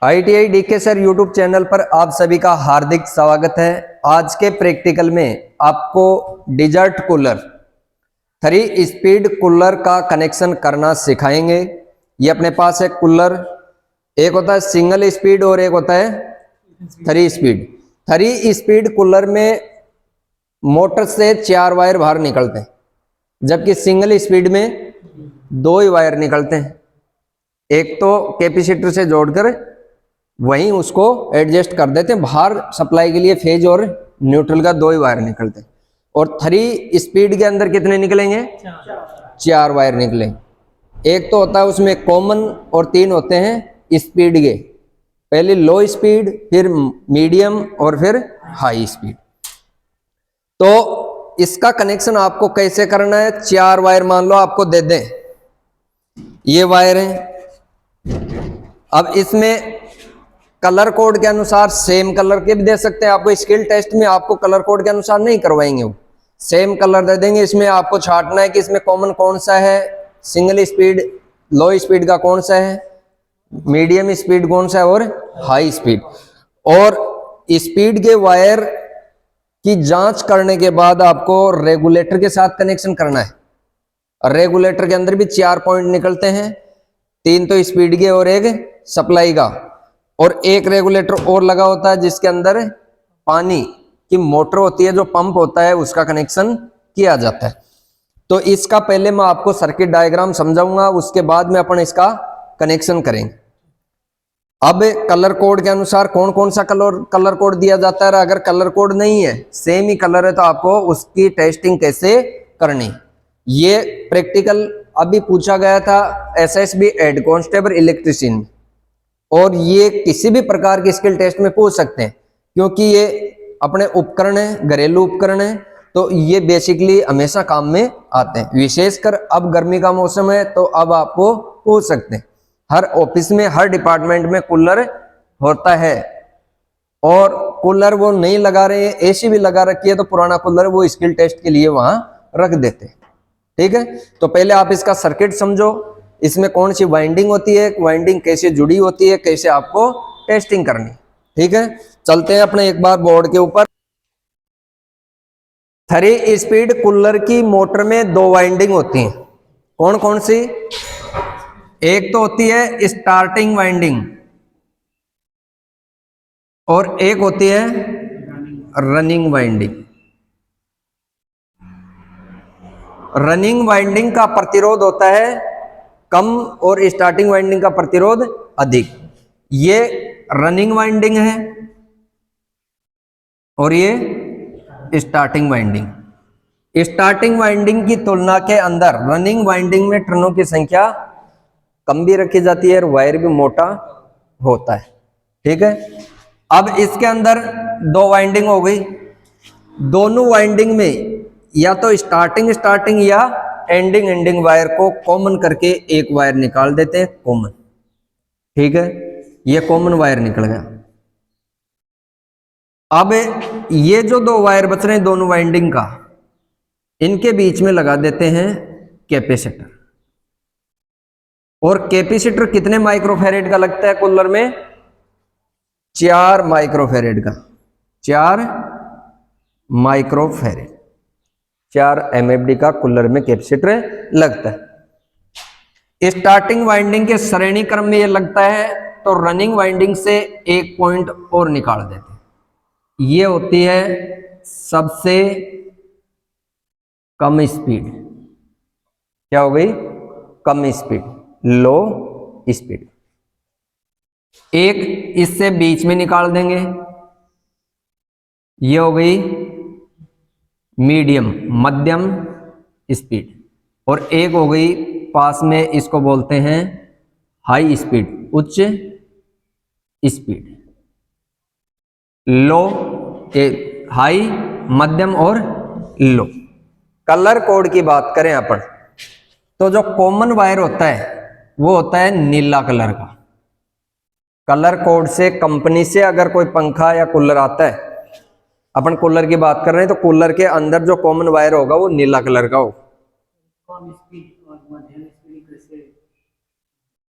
ITI DK sir YouTube channel पर आप सभी का हार्दिक स्वागत है। आज के प्रैक्टिकल में आपको डिजर्ट कूलर 3 स्पीड कूलर का कनेक्शन करना सिखाएंगे। ये अपने पास है कूलर, एक होता है सिंगल स्पीड और एक होता है 3 स्पीड। 3 स्पीड कूलर में मोटर से 4 वायर बाहर निकलते हैं, जबकि सिंगल स्पीड में 2 ही वायर निकलते हैं। एक तो कैपेसिटर से जोड़कर वहीं उसको एडजस्ट कर देते हैं, बाहर सप्लाई के लिए फेज और न्यूट्रल का 2 ही वायर निकलते हैं। और 3 स्पीड के अंदर कितने निकलेंगे? 4 वायर निकलेंगे। एक तो होता है उसमें कॉमन और 3 होते हैं स्पीड के, पहले लो स्पीड, फिर मीडियम और फिर हाई स्पीड। तो इसका कनेक्शन आपको कैसे करना है? 4 वायर मान लो आपको दे दें, ये वायर है। अब इसमें कलर कोड के अनुसार सेम कलर के भी दे सकते हैं। आपको स्किल टेस्ट में आपको कलर कोड के अनुसार नहीं करवाएंगे, वो सेम कलर दे देंगे। इसमें आपको छांटना है कि इसमें कॉमन कौन सा है, सिंगल स्पीड लो स्पीड का कौन सा है, मीडियम स्पीड कौन सा है और हाई स्पीड। और स्पीड के वायर की जांच करने के बाद आपको रेगुलेटर के साथ कनेक्शन करना है। रेगुलेटर के अंदर भी 4 पॉइंट निकलते हैं, 3 तो स्पीड के और एक सप्लाई का, और एक रेगुलेटर और लगा होता है जिसके अंदर पानी की मोटर होती है, जो पंप होता है, उसका कनेक्शन किया जाता है। तो इसका पहले मैं आपको सर्किट डायग्राम समझाऊंगा, उसके बाद में अपन इसका कनेक्शन करेंगे। अब कलर कोड के अनुसार कौन कौन सा कलर कोड दिया जाता है। अगर कलर कोड नहीं है, सेम ही कलर है, तो आपको उसकी टेस्टिंग कैसे करनी, ये प्रैक्टिकल अभी पूछा गया था SSB हेड कांस्टेबल इलेक्ट्रिशियन, और ये किसी भी प्रकार की स्किल टेस्ट में पूछ सकते हैं, क्योंकि ये अपने उपकरण है, घरेलू उपकरण है, तो ये बेसिकली हमेशा काम में आते हैं। विशेषकर अब गर्मी का मौसम है, तो अब आपको पूछ सकते हैं। हर ऑफिस में, हर डिपार्टमेंट में कूलर होता है, और कूलर वो नहीं लगा रहे हैं, AC भी लगा रखी है, तो पुराना कूलर वो स्किल टेस्ट के लिए वहां रख देते हैं। ठीक है, तो पहले आप इसका सर्किट समझो, इसमें कौन सी वाइंडिंग होती है, वाइंडिंग कैसे जुड़ी होती है, कैसे आपको टेस्टिंग करनी। ठीक है, चलते हैं अपने एक बार बोर्ड के ऊपर। 3 स्पीड कूलर की मोटर में 2 वाइंडिंग होती हैं। कौन कौन सी? एक तो होती है स्टार्टिंग वाइंडिंग और एक होती है रनिंग वाइंडिंग। रनिंग वाइंडिंग का प्रतिरोध होता है कम और स्टार्टिंग वाइंडिंग का प्रतिरोध अधिक। ये रनिंग वाइंडिंग है और ये स्टार्टिंग वाइंडिंग। स्टार्टिंग वाइंडिंग की तुलना के अंदर रनिंग वाइंडिंग में टर्नों की संख्या कम भी रखी जाती है और वायर भी मोटा होता है। ठीक है, अब इसके अंदर 2 वाइंडिंग हो गई। दोनों वाइंडिंग में या तो स्टार्टिंग या एंडिंग वायर को कॉमन करके एक वायर निकाल देते हैं, कॉमन। ठीक है, ये कॉमन वायर निकल गया। अब ये जो 2 वायर बच रहे हैं दोनों वाइंडिंग का, इनके बीच में लगा देते हैं कैपेसिटर। और कैपेसिटर कितने माइक्रोफैरेड का लगता है कूलर में? 4 माइक्रोफैरेड का। 4 माइक्रोफैरेड, 4 MFD का कूलर में कैपेसिटर लगता है। स्टार्टिंग वाइंडिंग के श्रेणी क्रम में ये लगता है, तो रनिंग वाइंडिंग से 1 पॉइंट और निकाल देते हैं। ये होती है सबसे कम स्पीड। क्या हो गई? कम स्पीड, लो स्पीड। एक इससे बीच में निकाल देंगे, ये हो गई मीडियम, मध्यम स्पीड। और एक हो गई पास में, इसको बोलते हैं हाई स्पीड, उच्च स्पीड। लो, हाई, मध्यम और लो। कलर कोड की बात करें अपन, तो जो कॉमन वायर होता है वो होता है नीला कलर का। कलर कोड से, कंपनी से अगर कोई पंखा या कूलर आता है, अपन कूलर की बात कर रहे हैं, तो कूलर के अंदर जो कॉमन वायर होगा वो नीला कलर का हो।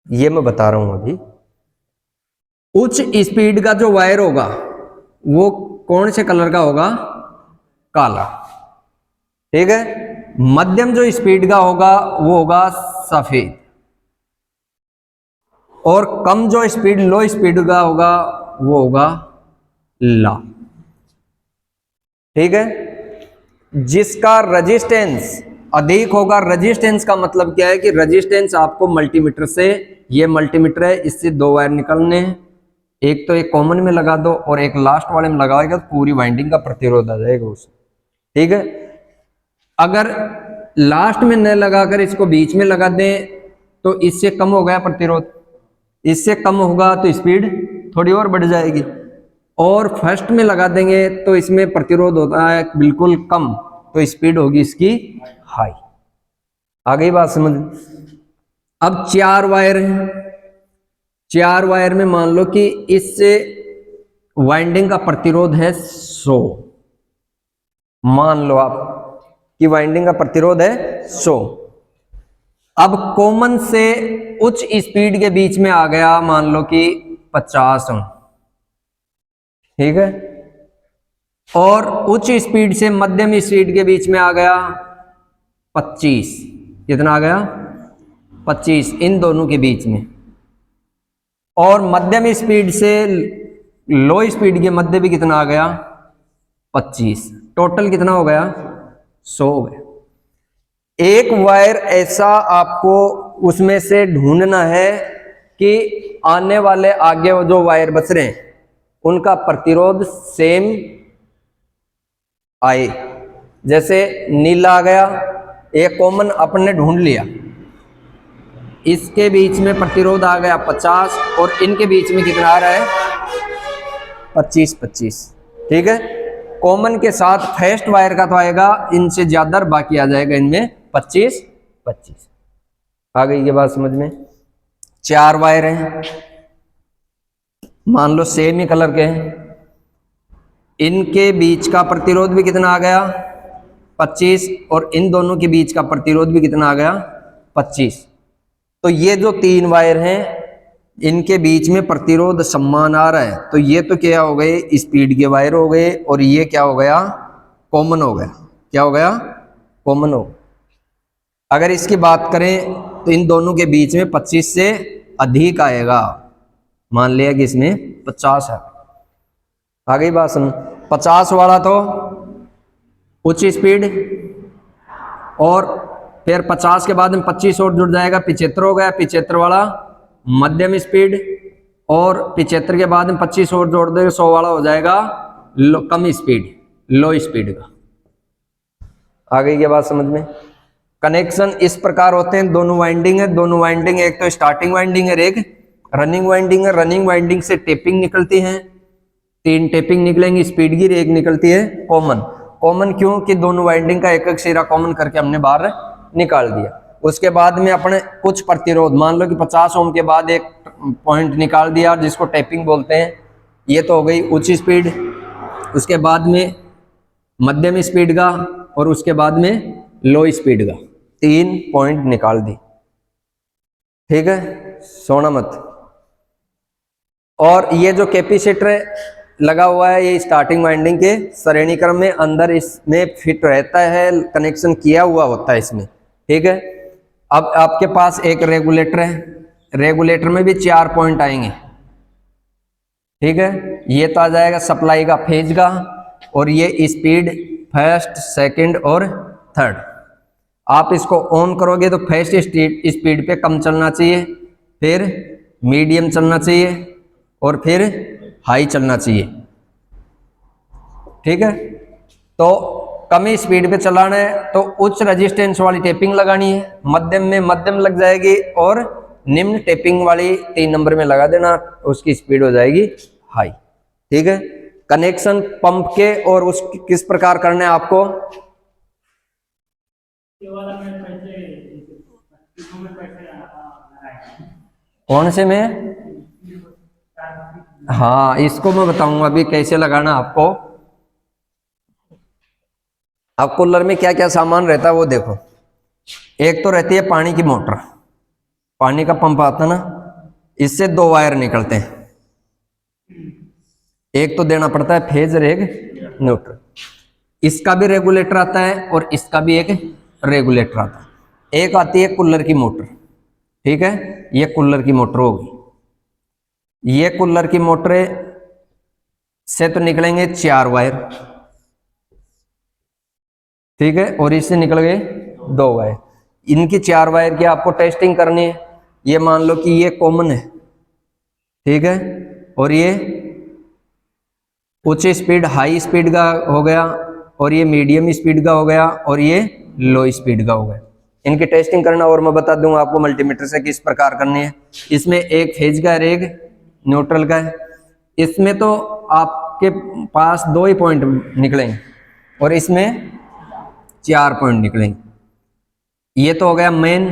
ये मैं बता रहा हूं अभी। उच्च स्पीड का जो वायर होगा वो कौन से कलर का होगा? काला। ठीक है। मध्यम जो स्पीड का होगा वो होगा सफेद, और कम जो स्पीड लो स्पीड का होगा वो होगा लाल। ठीक है। जिसका रेजिस्टेंस अधिक होगा, रेजिस्टेंस का मतलब क्या है कि रेजिस्टेंस आपको मल्टीमीटर से, ये मल्टीमीटर है, इससे दो वायर निकलने हैं, एक तो एक कॉमन में लगा दो और एक लास्ट वाले में लगाएगा तो पूरी वाइंडिंग का प्रतिरोध आ जाएगा उससे। ठीक है। अगर लास्ट में न लगाकर इसको बीच में लगा दें तो इससे कम हो गया प्रतिरोध, इससे कम होगा तो स्पीड थोड़ी और बढ़ जाएगी, और फर्स्ट में लगा देंगे तो इसमें प्रतिरोध होता है बिल्कुल कम, तो स्पीड होगी इसकी हाई। आ गई बात समझ? अब 4 वायर हैं, 4 वायर में मान लो कि इससे वाइंडिंग का प्रतिरोध है 100, मान लो आप कि वाइंडिंग का प्रतिरोध है 100। अब कॉमन से उच्च स्पीड के बीच में आ गया मान लो कि 50 ओम। ठीक है। और उच्च स्पीड से मध्यम स्पीड के बीच में आ गया 25। कितना आ गया? 25 इन दोनों के बीच में। और मध्यम स्पीड से लो स्पीड के मध्य भी कितना आ गया? 25। टोटल कितना हो गया? 100 हो गया। एक वायर ऐसा आपको उसमें से ढूंढना है कि आने वाले आगे जो वायर बच रहे हैं उनका प्रतिरोध सेम आए। जैसे नीला आ गया, एक कॉमन अपने ढूंढ लिया, इसके बीच में प्रतिरोध आ गया 50 और इनके बीच में कितना आ रहा है? 25-25। ठीक है। कॉमन के साथ फर्स्ट वायर का तो आएगा इनसे ज्यादा, बाकी आ जाएगा इनमें 25-25। आ गई ये बात समझ में? 4 वायर हैं, मान लो सेम ही कलर के हैं, इनके बीच का प्रतिरोध भी कितना आ गया? 25, और इन दोनों के बीच का प्रतिरोध भी कितना आ गया? 25। तो ये जो 3 वायर हैं इनके बीच में प्रतिरोध समान आ रहा है, तो ये तो क्या हो गए? स्पीड के वायर हो गए, और ये क्या हो गया? कॉमन हो गया। क्या हो गया? कॉमन हो। अगर इसकी बात करें तो इन दोनों के बीच में 25 से अधिक आएगा, मान लिया कि इसमें 50 है। आ गई बात समझ? 50 वाला तो उच्च स्पीड, और फिर 50 के बाद में 25 और जुड़ जाएगा, 75 हो गया। 75 वाला मध्यम स्पीड, और 75 के बाद में 25 और जोड़ देगा, 100 वाला हो जाएगा कम स्पीड, लो स्पीड का। आ गई ये बात समझ में? कनेक्शन इस प्रकार होते हैं। दोनों वाइंडिंग है, दोनों वाइंडिंग, एक तो स्टार्टिंग वाइंडिंग है, एक रनिंग वाइंडिंग है। रनिंग वाइंडिंग से टेपिंग निकलती है, 3 टेपिंग निकलेंगी स्पीड की, एक निकलती है कॉमन। कॉमन क्यों? कि दोनों वाइंडिंग का एक एक सिरा कॉमन करके हमने बाहर निकाल दिया। उसके बाद में अपने कुछ प्रतिरोध, मान लो कि 50 ओम के बाद एक पॉइंट निकाल दिया जिसको टेपिंग बोलते हैं। ये तो हो गई उच्च स्पीड, उसके बाद में मध्यम स्पीड का, और उसके बाद में लो स्पीड का, 3 पॉइंट निकाल दी। ठीक है, सोना मत। और ये जो कैपेसिटर लगा हुआ है ये स्टार्टिंग वाइंडिंग के श्रेणी क्रम में अंदर इसमें फिट रहता है, कनेक्शन किया हुआ होता है इसमें। ठीक है। अब आपके पास एक रेगुलेटर है, रेगुलेटर में भी 4 पॉइंट आएंगे। ठीक है। ये तो आ जाएगा सप्लाई का, फेज का, और ये स्पीड फर्स्ट, सेकंड और थर्ड। आप इसको ऑन करोगे तो फर्स्ट स्पीड पे कम चलना चाहिए, फिर मीडियम चलना चाहिए, और फिर हाई चलना चाहिए। ठीक है। तो कम स्पीड पे चलाना है तो उच्च रेजिस्टेंस वाली टेपिंग लगानी है, मध्यम में मध्यम लग जाएगी, और निम्न टेपिंग वाली 3 नंबर में लगा देना, उसकी स्पीड हो जाएगी हाई। ठीक है। कनेक्शन पंप के और उस किस प्रकार करना है आपको? कौन से में? हाँ, इसको मैं बताऊंगा अभी कैसे लगाना आपको। अब कूलर में क्या क्या सामान रहता है वो देखो। एक तो रहती है पानी की मोटर, पानी का पंप आता है ना, इससे 2 वायर निकलते हैं। एक तो देना पड़ता है फेज रेग न्यूट्रल। इसका भी रेगुलेटर आता है और इसका भी एक रेगुलेटर आता है। एक आती है कूलर की मोटर, ठीक है, ये कूलर की मोटर होगी। ये कूलर की मोटर से तो निकलेंगे 4 वायर, ठीक है, और इससे निकल गए 2 वायर। इनकी 4 वायर की आपको टेस्टिंग करनी है। ये मान लो कि ये कॉमन है, ठीक है, और ये उच्च स्पीड हाई स्पीड का हो गया, और ये मीडियम स्पीड का हो गया, और ये लो स्पीड का हो गया। इनकी टेस्टिंग करना और मैं बता दूंगा आपको मल्टीमीटर से किस प्रकार करनी है। इसमें एक फेज का है, एक न्यूट्रल का है। इसमें तो आपके पास 2 ही पॉइंट निकलेंगे और इसमें 4 पॉइंट निकलेंगे। ये तो हो गया मेन,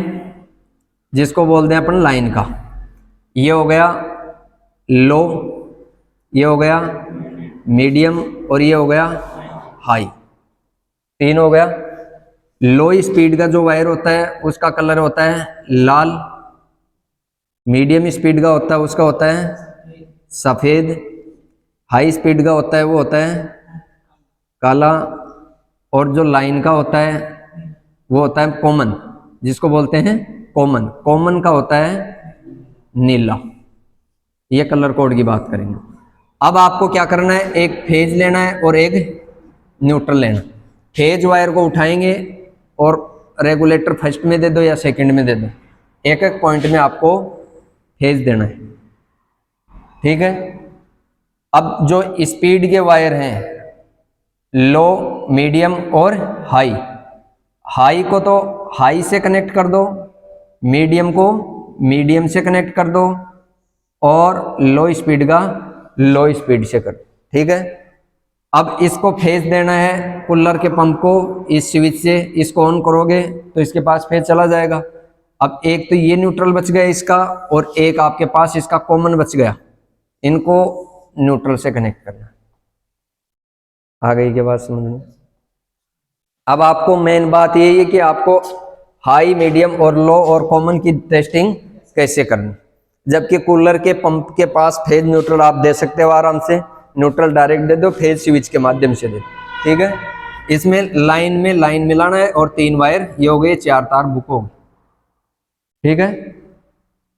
जिसको बोलते हैं अपन लाइन का। ये हो गया लो, ये हो गया मीडियम, और ये हो गया हाई। 3 हो गया। लो स्पीड का जो वायर होता है उसका कलर होता है लाल, मीडियम स्पीड का होता है उसका होता है सफेद, हाई स्पीड का होता है वो होता है काला, और जो लाइन का होता है वो होता है कॉमन, जिसको बोलते हैं कॉमन। कॉमन का होता है नीला। ये कलर कोड की बात करेंगे। अब आपको क्या करना है, एक फेज लेना है और एक न्यूट्रल लेना। फेज वायर को उठाएंगे और रेगुलेटर फर्स्ट में दे दो या सेकंड में दे दो, एक एक पॉइंट में आपको फेज देना है, ठीक है। अब जो स्पीड के वायर हैं लो, मीडियम और हाई, हाई को तो हाई से कनेक्ट कर दो, मीडियम को मीडियम से कनेक्ट कर दो, और लो स्पीड का लो स्पीड से कर दो, ठीक है। अब इसको फेज देना है कूलर के पंप को, इस स्विच से इसको ऑन करोगे तो इसके पास फेज चला जाएगा। अब एक तो ये न्यूट्रल बच गया इसका, और एक आपके पास इसका कॉमन बच गया। इनको न्यूट्रल से कनेक्ट करना। आ गई के बात समझ में? अब आपको मेन बात यही है कि आपको हाई, मीडियम और लो और कॉमन की टेस्टिंग कैसे करनी। जबकि कूलर के पंप के पास फेज न्यूट्रल आप दे सकते हो आराम से, न्यूट्रल डायरेक्ट दे दो, फेज स्विच के माध्यम से दे दो, ठीक है। इसमें लाइन में लाइन मिलाना है और 3 वायर, ये हो गए 4 तार बुक हो, ठीक है।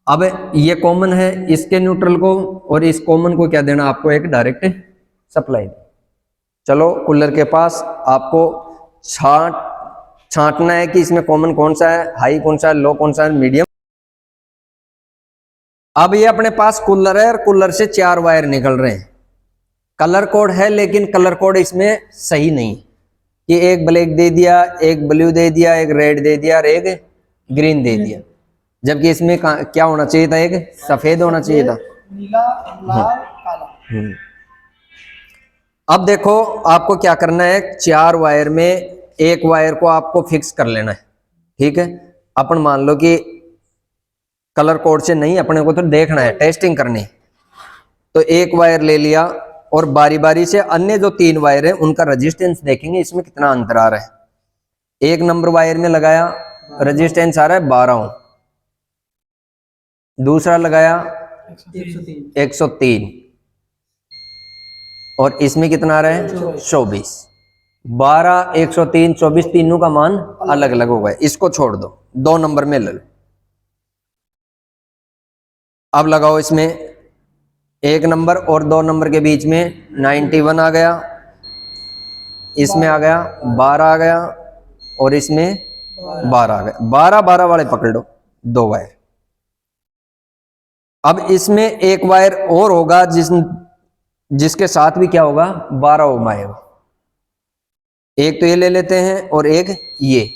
अब ये कॉमन है, इसके न्यूट्रल को और इस कॉमन को क्या देना, आपको एक डायरेक्ट सप्लाई। चलो कूलर के पास आपको छांटना है कि इसमें कॉमन कौन सा है, हाई कौन सा है, लो कौन सा है, मीडियम। अब ये अपने पास कूलर है और कूलर से 4 वायर निकल रहे हैं। कलर कोड है लेकिन कलर कोड इसमें सही नहीं कि एक ब्लैक दे दिया, एक ब्लू दे दिया, एक रेड दे दिया और एक ग्रीन दे दिया। जबकि इसमें क्या होना चाहिए था, एक सफेद होना चाहिए था, नीला, लाल, काला। अब देखो आपको क्या करना है, 4 वायर में एक वायर को आपको फिक्स कर लेना है, ठीक है। अपन मान लो कि कलर कोड से नहीं, अपने को तो देखना है, टेस्टिंग करनी। तो एक वायर ले लिया और बारी बारी से अन्य जो 3 वायर है उनका रेजिस्टेंस देखेंगे, इसमें कितना अंतर आ रहा है। 1 नंबर वायर में लगाया, रेजिस्टेंस आ रहा है 12 ओम। दूसरा लगाया 103, और इसमें कितना आ रहा है 24। 12, 103, 24 तीनों का मान अलग अलग होगा। इसको छोड़ दो, 2 नंबर में ले लो। अब लगाओ इसमें 1 नंबर और 2 नंबर के बीच में 91 आ गया, इसमें आ गया 12 आ गया, और इसमें 12 आ गया। 12 वाले पकड़ लो, 2 वायर। अब इसमें एक वायर और होगा जिसके साथ भी क्या होगा, 12 ओम आएगा। एक तो ये ले लेते हैं और एक ये,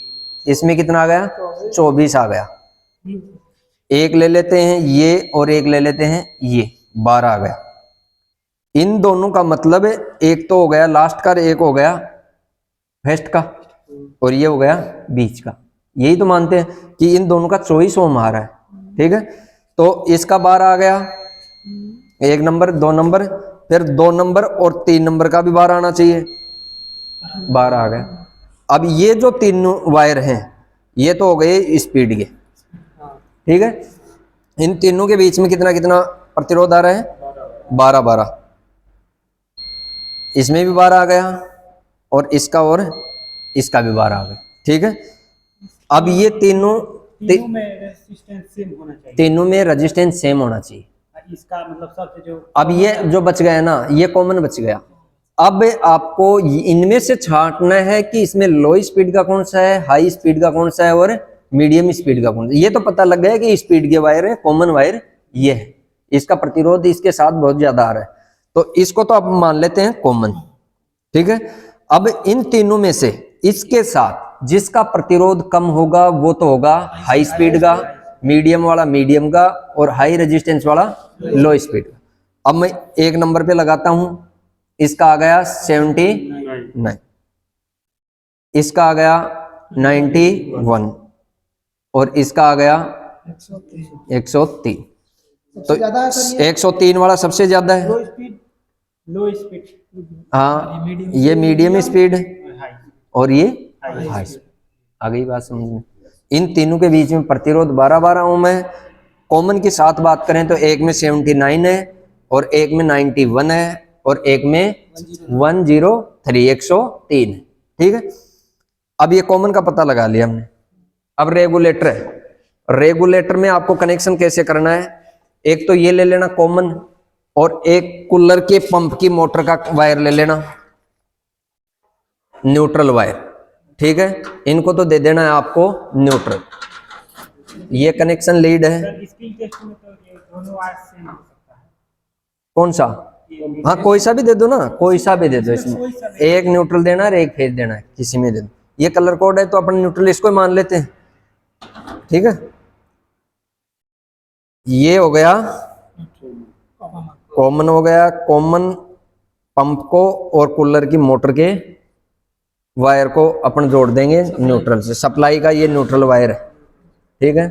इसमें कितना आ गया 24 आ गया। एक ले लेते हैं ये और एक ले लेते हैं ये, 12 आ गया। इन दोनों का मतलब है, एक तो हो गया लास्ट का, एक हो गया फर्स्ट का, और ये हो गया बीच का। यही तो मानते हैं कि इन दोनों का 24 ओम आ रहा है, ठीक है। तो इसका 12 आ गया, 1 नंबर 2 नंबर, फिर 2 नंबर और 3 नंबर का भी 12 आना चाहिए, 12 आ गया। अब ये जो 3 वायर हैं ये तो हो गए स्पीड के, ठीक है। इन तीनों के बीच में कितना कितना प्रतिरोध आ रहा है, 12। इसमें भी बार आ गया और इसका भी बार आ गया। ठीक है, अब ये तीनों तीनों में रेजिस्टेंस सेम होना चाहिए। तीनों में रेजिस्टेंस सेम होना चाहिए। इसका मतलब सबसे जो अब ये जो बच गया ना, ये कॉमन बच गया। अब आपको इनमें से छांटना है कि इसमें लो स्पीड का कौन सा है, हाई स्पीड का कौन सा है और मीडियम स्पीड का कौन सा। ये तो पता लग गया कि स्पीड के वायर है, कॉमन वायर ये है, इसका प्रतिरोध इसके साथ बहुत ज्यादा आ रहा है, तो इसको तो आप मान लेते हैं कॉमन। ठीक है, अब इन तीनों में से इसके साथ जिसका प्रतिरोध कम होगा वो तो होगा हाई स्पीड का, मीडियम वाला मीडियम का, और हाई रेजिस्टेंस वाला लो स्पीड का। अब मैं एक नंबर पे लगाता हूं, इसका आ गया 79, इसका आ गया 91 और इसका आ गया 103। तो 103 वाला सबसे ज्यादा है। लो स्पीड हाँ, ये मीडियम स्पीड हाई और ये हाई स्पीड। आ गई बात समझ में। इन तीनों के बीच में प्रतिरोध 12 ओम है। कॉमन की साथ बात करें तो एक में 79 है और एक में 91 है और एक में 103 103 है। ठीक है, अब ये कॉमन का पता लगा लिया हमने। अब रेगुलेटर है, रेगुलेटर में आपको कनेक्शन कैसे करना है, एक तो ये ले लेना कॉमन और एक कूलर के पंप की मोटर का वायर ले लेना, न्यूट्रल वायर। ठीक है, इनको तो दे देना है आपको न्यूट्रल। ये कनेक्शन लीड है। स्किल टेस्ट में तो ये दोनों वायर सेम हो सकता है। कौन सा? हाँ, कोई सा भी दे दो ना, कोई सा भी दे दो। इसमें एक न्यूट्रल देना है, एक फेज देना है, किसी में दे दो। ये कलर कोड है तो अपन न्यूट्रल इसको ही मान लेते हैं। ठीक है, ये हो गया कॉमन, हो गया कॉमन पंप को और कूलर की मोटर के वायर को अपन जोड़ देंगे न्यूट्रल से। सप्लाई का ये न्यूट्रल वायर है। ठीक है,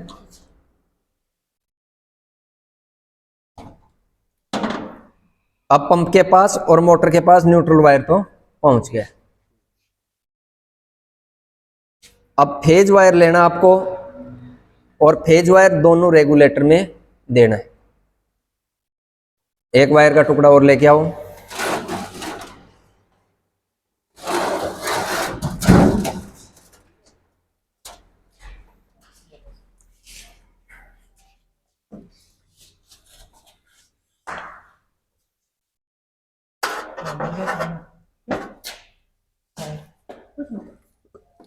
अब पंप के पास और मोटर के पास न्यूट्रल वायर तो पहुंच गया। अब फेज वायर लेना आपको और फेज वायर दोनों रेगुलेटर में देना है। एक वायर का टुकड़ा और लेके आओ।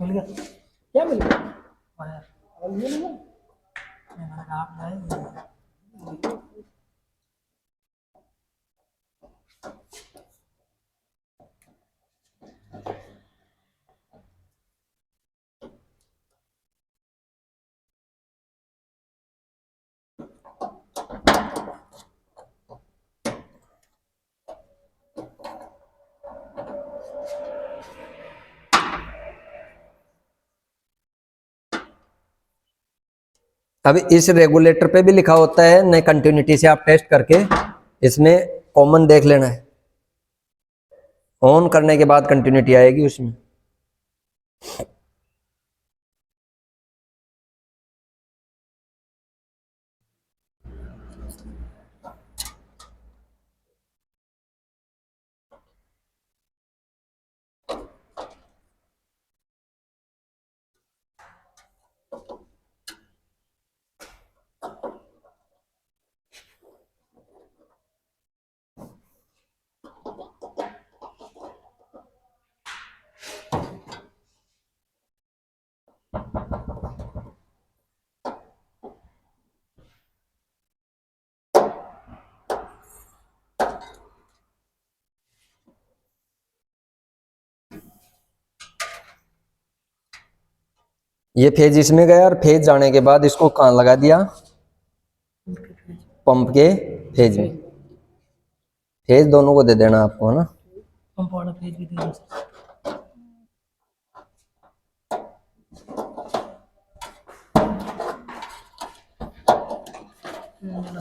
मिल गया क्या मिल गया वायर और ये मिल गया मैंने आप लाए अब इस रेगुलेटर पे भी लिखा होता है, नए कंटिन्यूटी से आप टेस्ट करके इसमें कॉमन देख लेना है। ऑन करने के बाद कंटिन्यूटी आएगी उसमें। ये फेज इसमें गया और फेज जाने के बाद इसको कहाँ लगा दिया, पंप के फेज में। फेज दोनों को दे देना आपको, है ना। पंप वाला पेज भी दे दो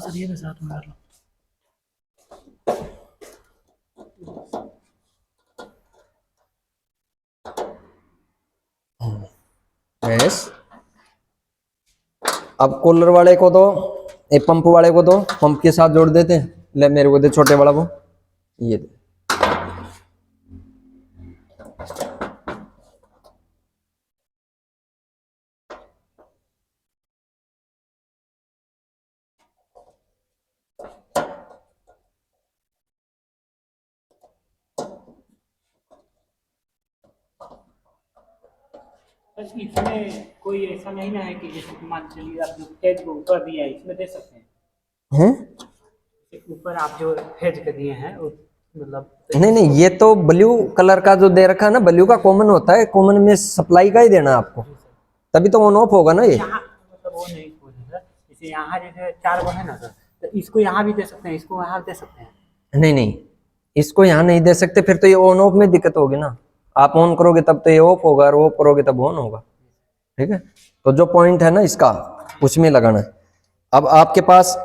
सर, ये भी साथ में कर लो। यस, अब कूलर वाले को तो एक पंप वाले को तो पंप के साथ जोड़ देते हैं। ले मेरे को दे छोटे वाला वो, ये दे। बस इसमें कोई ऐसा नहीं ना है कि जैसे मान चलिए आप जो फेज को ऊपर दिया है इसमें दे सकते हैं। हैं? ऊपर आप जो फेज के दिए हैं मतलब नहीं नहीं, ये तो ब्लू कलर का जो दे रखा है ना, ब्लू का कॉमन होता है, कॉमन में सप्लाई का ही देना है आपको, तभी तो ऑन ऑफ होगा ना ये। यहाँ मतलब वो नहीं बोल सर, जैसे यहाँ जैसे 4 वो है ना सर, तो इसको यहाँ भी दे सकते हैं, इसको यहाँ दे सकते हैं। नहीं नहीं, इसको यहाँ नहीं दे सकते, फिर तो ये ऑन ऑफ में दिक्कत होगी ना। आप ऑन करोगे तब तो ये ऑफ होगा, और ऑफ करोगे तब ऑन होगा। ठीक है, तो जो पॉइंट है ना इसका, उसमें लगाना है। अब आपके पास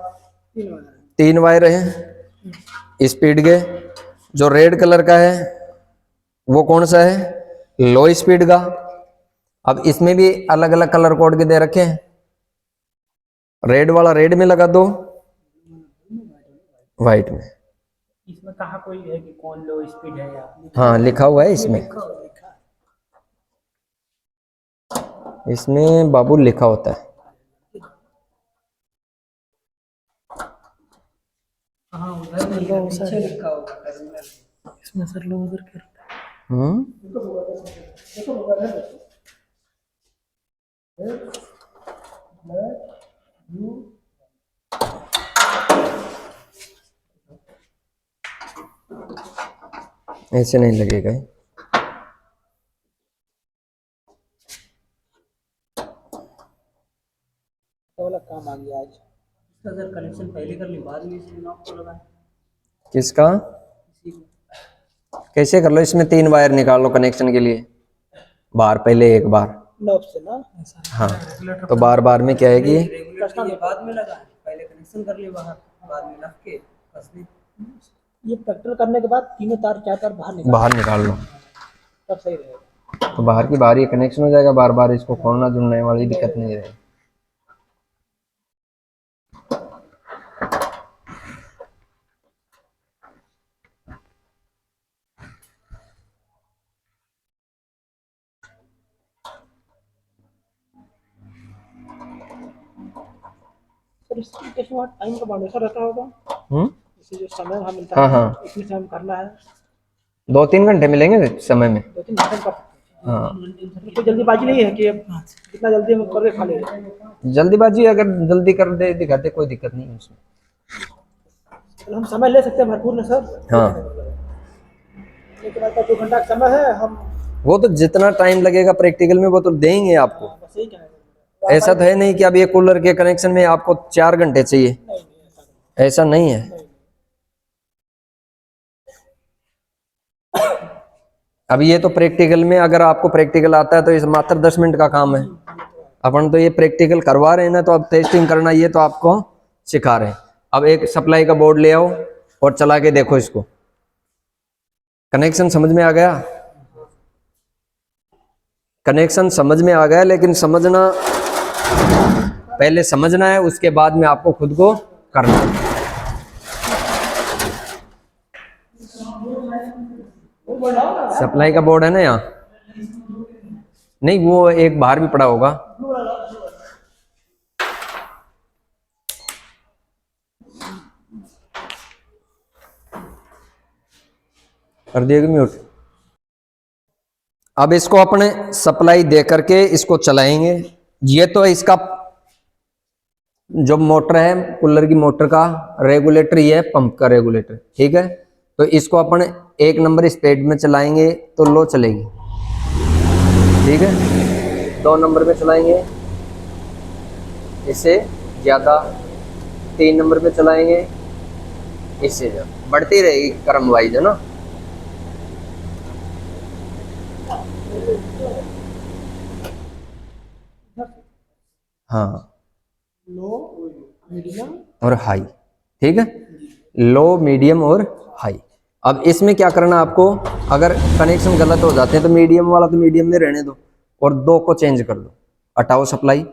3 वायर हैं स्पीड के। जो रेड कलर का है वो कौन सा है? लो स्पीड का। अब इसमें भी अलग अलग कलर कोड के दे रखे हैं। रेड वाला रेड में लगा दो, व्हाइट में। इसमें कहाँ कोई है कि कौन लो स्पीड है या हाँ लिखा हुआ है इसमें, इसमें बाबू लिखा होता है। हाँ उधर पीछे लिखा होगा टर्मिनल। इसमें सर लो उधर कर ऐसे नहीं लगेगा ये। वाला काम आ गया आज। इसका सर कनेक्शन पहले कर ली बाद में इसे नॉक को लगाए किसका? इसी को। कैसे कर लो? इसमें 3 वायर निकाल लो कनेक्शन के लिए, बार पहले एक बार। नॉब से ना हाँ, तो बार बार में क्या है कि रेगुलेटर ये बाद में लगाए, पहले कनेक्शन कर लिए बाहर, बाद में रख के कस दी। ये प्रैक्टिकल करने के बाद तीनों तार 4 तार बाहर निकाल लो, तब सही रहेगा। तो बाहर की बाहर ये कनेक्शन हो जाएगा, बार बार इसको खोलना जुड़ने वाली दिक्कत नहीं रहेगी। सर इसकी कितना टाइम का बाउंडेशन रहता होगा? इसे जो समय वहाँ मिलता हाँ है हाँ, इसमें से हम करना है 2-3 घंटे मिलेंगे समय में। 2-3 घंटे का। हाँ, कोई जल्दीबाजी नहीं है कि अब जितना जल्दी हम करके खा ले। जल्दीबाजी अगर जल्दी कर दे दिखाते कोई दिक्कत नहीं है उसमें। तो हम समय ले सकते हैं भरपूर ना सर? हाँ, लेकिन हमारे पास 2 घंटा का समय है, हम वो तो जितना टाइम लगेगा प्रैक्टिकल में वो तो देंगे आपको। बस यही कहेंगे। ऐसा तो है नहीं कि अब ये कूलर के कनेक्शन में आपको 4 घंटे चाहिए, नहीं ऐसा नहीं है। अब ये तो प्रैक्टिकल में, अगर आपको प्रैक्टिकल आता है तो इस मात्र 10 मिनट का काम है। अपन तो ये प्रैक्टिकल करवा रहे हैं ना, तो अब टेस्टिंग करना ये तो आपको सिखा रहे हैं। अब एक सप्लाई का बोर्ड ले आओ और चला के देखो इसको, कनेक्शन समझ में आ गया? कनेक्शन समझ में आ गया, लेकिन समझना पहले समझना है, उसके बाद में आपको खुद को करना है। सप्लाई का बोर्ड है ना यहाँ, नहीं वो एक बाहर भी पड़ा होगा। कर दिएगा म्यूट। अब इसको अपने सप्लाई दे करके इसको चलाएंगे। ये तो इसका जो मोटर है कूलर की मोटर का रेगुलेटर, ये है पंप का रेगुलेटर। ठीक है, तो इसको अपन 1 नंबर स्पीड में चलाएंगे तो लो चलेगी। ठीक है, 2 नंबर में चलाएंगे इससे ज़्यादा, 3 नंबर पे चलाएंगे इससे ज़्यादा, बढ़ती रहेगी क्रम वाइज, है ना। हाँ, लो मीडियम और हाई। ठीक है, लो मीडियम और हाई। अब इसमें क्या करना आपको, अगर कनेक्शन गलत हो जाते हैं तो मीडियम वाला तो मीडियम में रहने दो और 2 को चेंज कर दो। हटाओ सप्लाई,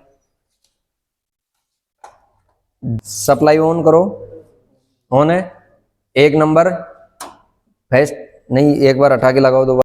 सप्लाई ऑन करो। ऑन है, 1 नंबर फेस्ट नहीं, एक बार हटा के लगाओ, 2 बार